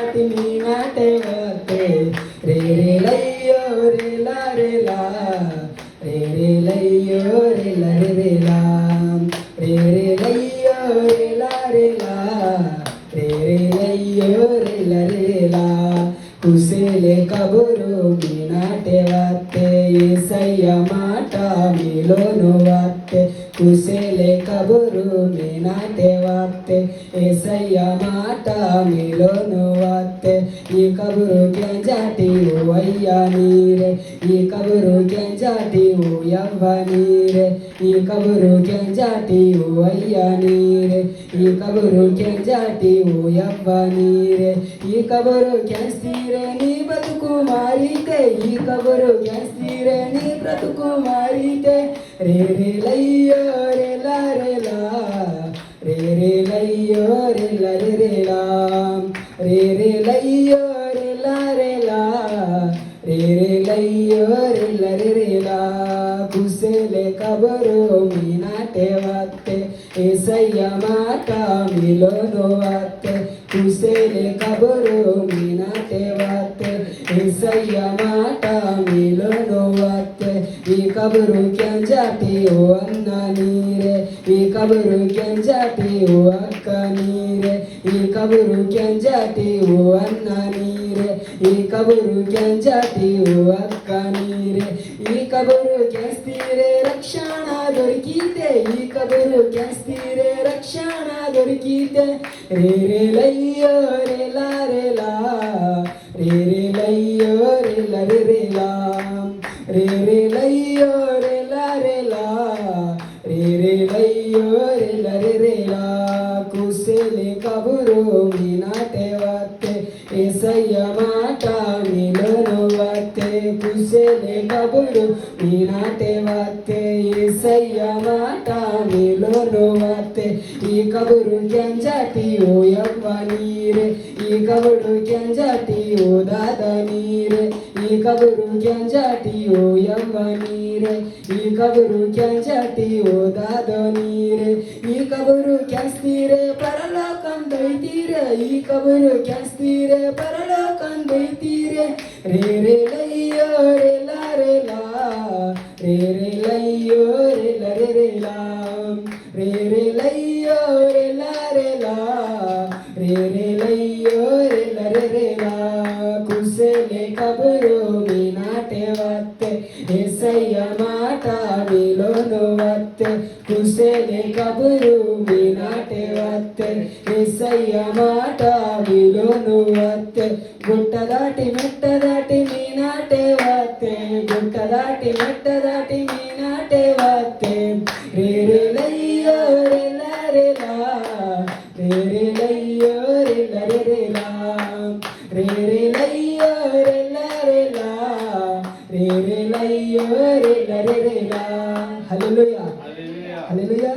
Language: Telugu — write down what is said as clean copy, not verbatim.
नी नाटे वाते रे रे लैयो रे ला रे ला रे रे लैयो रे ला रे ला रे रे लैयो रे ला रे ला रे रे लैयो रे ला रे ला కుసేలే కబురు మీ నాటే వాతే యేసయ్య మాట మీలోను వాతే కుసేలే కబురు మీ నాటే వాతే యేసయ్య మాట మీలోను వాతే ఈ కబురు కెంజాటి ఓ అయ్యా నీరే ఈ కబురు కెంజాటి ఓ యవ్వ నీరే ఈ కబురు కెంజాటి ఓ అయ్యా నీరే ఈ కబురు కెంజాటి ఓ యవ్వ నీరే ఈ కబురు కెంస్తిరే నీ బతుకు మారితే ఈ కబురు కెంస్తిరే నీ బ్రతుకు మారితే రే రే లయ్యో రే లా రే లా రే రే లయ్యో రే లా రే రే లా రే రే లయ్యో రే లా రే లా రే రే లయ్యో రే లా రే రే లా కుసేలే కబురు మీ నాటే వాతే యేసయ్య మాట మీలోను వాతే కుసేలే కబురు మీ నాటే వాతే యేసయ్య మాట మీలోను వాతే ఈ కబురు కెంజాటి ఓ అన్న నీరే ఈ కబురు కెంజాటి ఓ అక్క నీరే ఈ కబురు కెంజాటి ఓ అన్న నీరే ఈ కబురు కెంజాటి ఓ అక్క నీరే ఈ కబురు కెంస్తిరే రక్షణ దొరికితే ఈ కబురు కెంస్తిరే రక్షణ దొరికితే రే రే లయ్యో రే లా రే లా రే రే లయ్యో రే లా రే రే లా రే రే లయ్యో రే లా రే లా రే రే లయ్యో రే లా రే రే లా కుసేలే కబురు మీ నాటే వాతే యేసయ్య మాట మీలోను వాతే కుసేలే కబురు మీ నాటే వాతే యేసయ్య మాట మీలోను వాతే ఈ కబురు కెంజాటి ఓ యవ్వ నీరే ఈ కబురు కెంజాటి ఓ దాద నీరే ఈ కబురు కెంజాటి ఓ యవ్వ నీరే ఈ కబురు కెంజాటి ఓ దాద నీరే ఈ కబురు కెంస్తిరే పరలోకం దైతీరే ఈ కబురు కెంస్తిరే పరలోకం దైతీరే రే రే లయ్యో రే లా రే లా రే రే లయ్యో రే లా రే రే లా రే రే లయ్యో రే లా రే లా రే రే లయ్యో రే లా రే రే లా కుసేలే కబురు మీ నాటే వాతే యేసయ్య మాట మీలోను వాతే కుసేలే కబురు మీ నాటే వాతే యేసయ్య మాట మీలోను వాతే గుట్ట దాటి మెట్ట దాటి మీ నాటే వాతే గుట్ట దాటి మెట్ట దాటి మీ నాటే వాతే రే రే లయ్యో రే లా రే లా రే రే లయ్యో రే లా రే రే లా రే రే లయ్యో రే లా రే లా రే రే లయ్యో రే లా రే రే లా హల్లెలూయా హల్లెలూయా